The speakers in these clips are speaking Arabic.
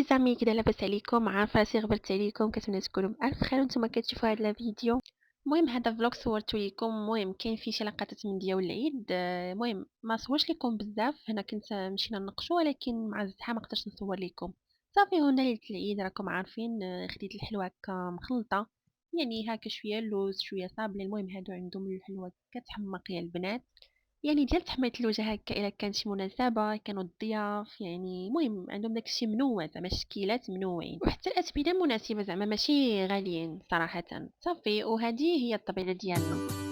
زعما كده لاباس عليكم، عارفة راسي غبرت عليكم، كنتمنى تكونوا بألف خير وانتم كتشوفوا هاد الفيديو. المهم هذا فلوق صورته ليكم، المهم كاين فيه شي لقطات من ديال العيد، المهم ما صورش لكم بزاف، هنا كنت مشينا نناقشوا ولكن مع الزحام ما قدرتش نصور لكم. صافي هنا ليلة العيد راكم عارفين، خديت الحلوى هكا مخلطة، يعني هكا شوية اللوز شوية صابلي، المهم هادو عندهم الحلوى كتحمق يا البنات، يعني ديال تحمية الوجه هكا إلا كانت شي مناسبة كانوا الضياف، يعني المهم عندهم داك الشي منوع زعما الشكيلات منوعين، وحتى الأتبدة مناسبة زعما ماشي غاليين صراحةً. صافي وهذه هي الطبيلة ديالنا.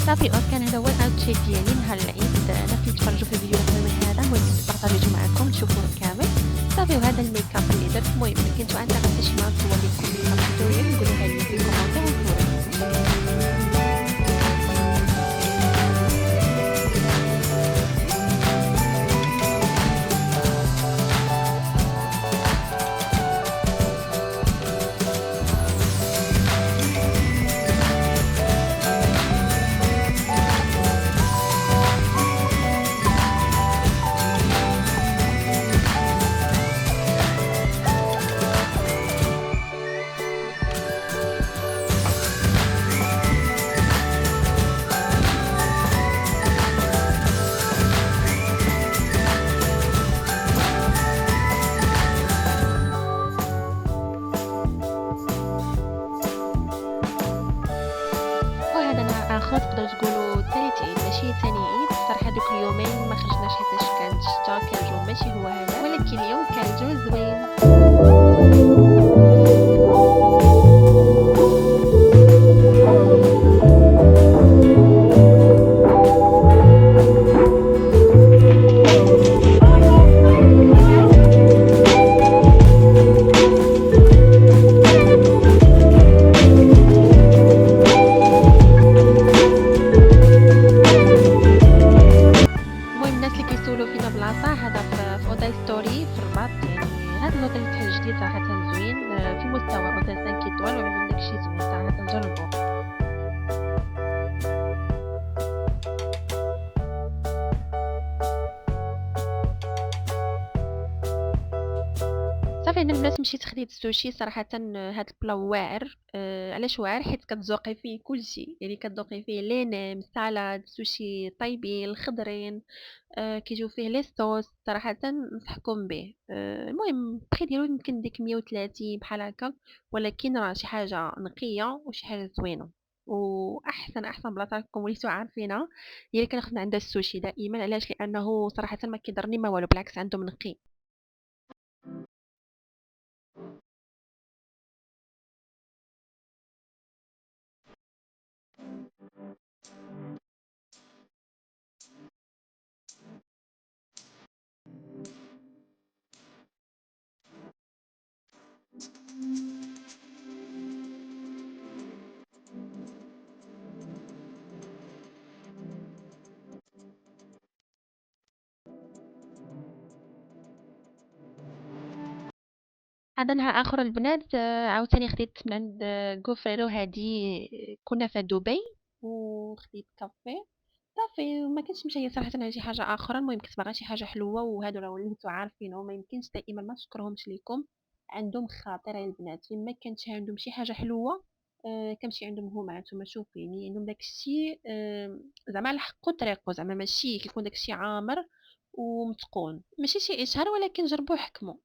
صافي كان هذا هو الأوتفيت ديالي نهار العيد، الناس اللي تفرجوا في الفيديو الأول هذا المهم كنت بارطاجيته معكم تشوفوه كامل. صافي وهذا الميك اب اللي درت، المهم إلا كنتو انتريسي شي مرة نصور لكم ميك اب توتوريال قولوها لي في الكومونتير ونصور. وهذا نهار آخر تقدروا تقولوا تالت عيد ماشي تاني عيد، الصراحة دوك اليومين ما خرجناش حيتاش كان الشتا كان الجو ماشي هو هذا، ولكن اليوم كان الجو زوين. المهم الناس اللي كيسولوا فينا بلاصة هذا في اوتيل ستوري في الرباط، يعني هذا الاوتيل اللي تحل جديد صراحة زوين، في مستوى اوتيل 5 ايطوال وعندهم داكشي زوين صراحة جربوه. صافي انا البنات مشيت خديت السوشي صراحة، هاد البلا واعر، علاش واعر حيت كتذوقي فيه كلشي، يعني كتذوقي فيه لينيم سالاد سوشي طيبين الخضرين، كيجيو فيه لي صوص صراحة ننصحكم به. المهم البخي ديالو يمكن ديك 130 بحال هكا، ولكن راه شي حاجة نقية وشي حاجة زوينة، واحسن بلاصه راكم وليتو عارفينها هي اللي كناخذ من عندها السوشي دائما. علاش؟ لانه صراحه ما كيضرني ما والو، بالعكس عندهم نقي. هذا نهار اخر البنات، عاوتاني خديت من عند غوفريرو هادي، كنا في دبي وخديت كافي. صافي ما كنتش مشيه صراحه على شي حاجه اخرى، المهم كنت باغا شي حاجه حلوه، وهادو راه وليتو عارفينهم ما يمكنش دائما ما نشكرهمش ليكم، عندهم خاطر يا البنات، الا ما كانتش عندهم شي حاجه حلوه كنمشي عندهم هما نتوما شوفيني عندهم داكشي، زعما على حقو طريقو، زعما ماشي كيكون داكشي عامر ومتقون، ماشي شي اشهار ولكن جربوا حكموا.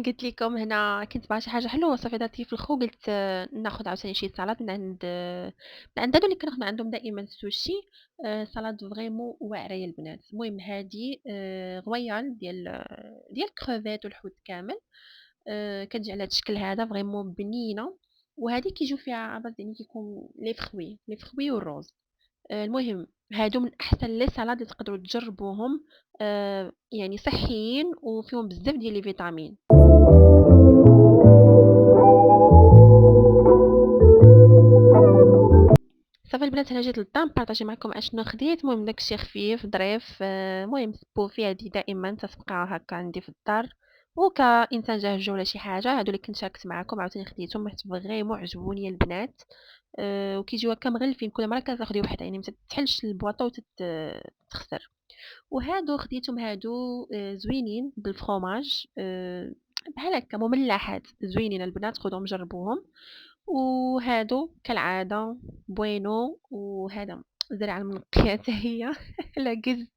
قلت لكم هنا كنت باغا شي حاجة حلوة صافي درتي في الخو قلت ناخذ عاوتاني شي سالاد من عند هادو اللي كناخذ عندهم دائما السوشي. سالاد فريمون واعرة يا البنات. المهم هادي غويال ديال الكروفيت والحوت كامل. كتجي على هاد الشكل هذا فريمون بنينة. وهادي كيجيو فيها عباس يعني كيكون لي فخوي والروز. المهم هادو من أحسن لي سالاد اللي تقدروا تجربوهم. يعني صحيين وفيهم بزاف ديال لي فيتامين. صافي البنات انا جيت للدار نبارطاجي معكم اشنو خديت. المهم داكشي خفيف ظريف. المهم سبوفي هادي دائما تتبقى هكا عندي في الدار. وكانسان جاهز ولا شي حاجه هادو اللي كنت شاركت معكم عاوتاني خديتهم حيت فريمون عجبوني البنات. وكيجيو هكا مغلفين كل مره كتاخدي وحده يعني ما تتحلش البواطه وتتخسر. وهادو خديتهم هادو زوينين بالفرomاج. بحال هكا مملحات زوينين البنات خذوهم جربوهم. وهادو كالعاده بوينو. وهذا زرع المنقيه حتى هي العكز.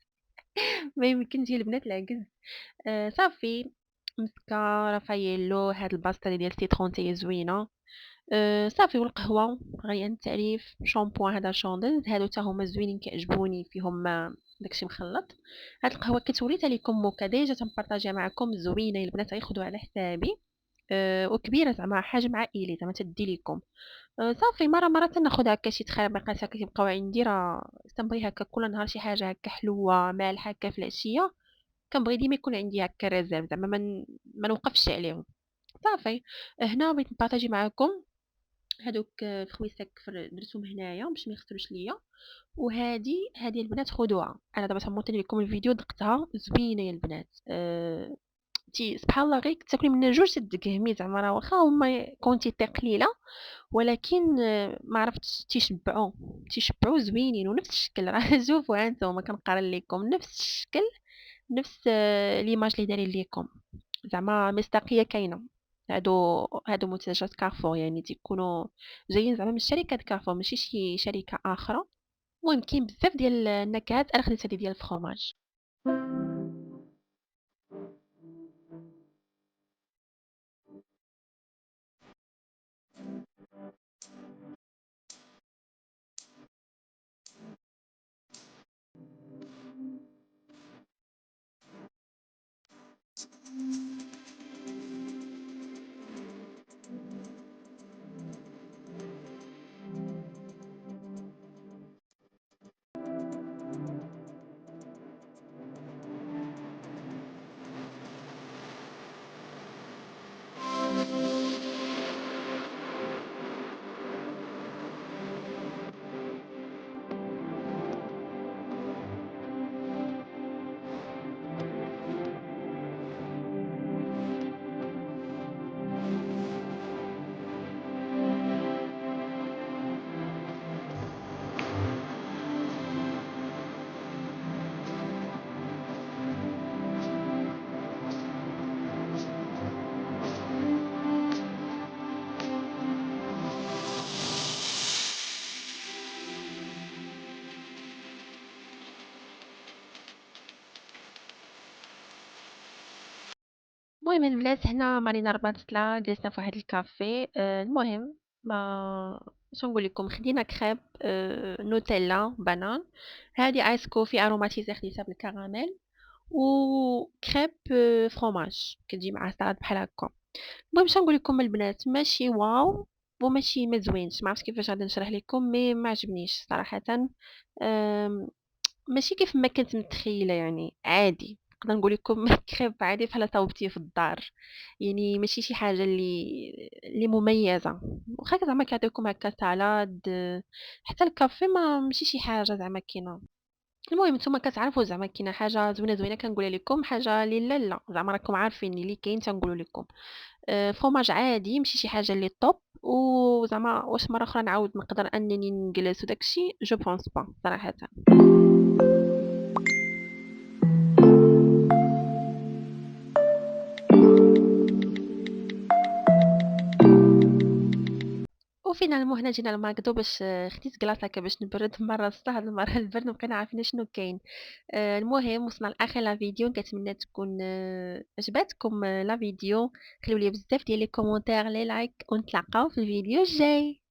ما يمكنش يا البنات العكز. صافي مسكه رافاييلو هاد الباستا ديال السيترون تاهي زوينه. صافي والقهوه غني عن التعريف شامبوان هذا شوندل هادو حتى هما زوينين كيعجبوني فيهم داكشي مخلط. هاد القهوه كنت وريتها لكم موكا ديجا تنبارطاجيها معكم زوينه يا البنات غير خذوها على حسابي. وكبيره زعما حجم عائلي زعما تدي لكم. صافي مرة تناخد هكا شي تخربيقات هكا كيبقاو عندي راه تنبغي هكا كل نهار شي حاجة هكا حلوة مالحة هكا في العشية. كنبغي ديما يكون عندي هكا ريزيرف زعما ما نوقفش عليهم. صافي هنا بغيت نبارطاجي معكم هادوك الخويسك درتهم هنايا باش ما يخسروش ليا. وهادي البنات خدوها انا دابا تنمونتي لكم الفيديو دقتها زوينه يا البنات. سبحان الله غير تاكلي من جوج تدقهمي زعما راه واخا هما كونتيتي قليله. ولكن ما عرفتش تيشبعوا زوينين ونفس الشكل راه شوفوا ها نتوما كنقارن لكم نفس الشكل نفس ليماج اللي دايرين لكم. زعما مصداقيه كاينه. هادو منتجات كارفور يعني تيكونوا جايين زعما من شركه كارفور ماشي شي شركه اخرى. المهم كاين بزاف ديال النكهات انا خديت هذه ديال الفرomاج. المهم البنات هنا مارينا ربطتلا جلسنا في واحد الكافي. المهم ما شنو نقول لكم خدينا كريب نوتيلا بنان. هذه ايس كوفي اروماتيزي خديتها بالكراميل. وكريب فرomاج كتجي مع سلطه بحال هكا. المهم شنو نقول لكم البنات ماشي واو وماشي ما زوينش ما عرفتش كيفاش غادي نشرح لكم مي ما عجبنيش صراحه. آم، ماشي كيف ما كنت متخيله يعني عادي نقدر نقول لكم كريب عادي بحال صاوبتيه في الدار. يعني ماشي شي حاجه اللي مميزه. واخا زعما كيعطيوكم هكا سالاد. حتى الكافي ما ماشي شي حاجه زعما كاينه. المهم نتوما كتعرفوا زعما كاينه حاجه زوينه كنقولها لكم حاجه اللي لا زعما راكم عارفين اللي كاين تنقولوا لكم. فروماج عادي ماشي شي حاجه اللي طوب. وزعما واش مره اخرى نعاود نقدر انني نجلس وداكشي جو بونس با صراحه. وفينالمون حنا جينا لماكدو باش خديت كلاص هكا باش نبرد، مرة الصهد مرة البرد، ما بقينا عارفين شنو كاين. المهم وصلنا لآخر لا فيديو، كنتمنى تكون عجبتكم لا فيديو، خليو لي بزاف ديال لي كومونتير، لي لايك، ونتلاقاو في الفيديو الجاي.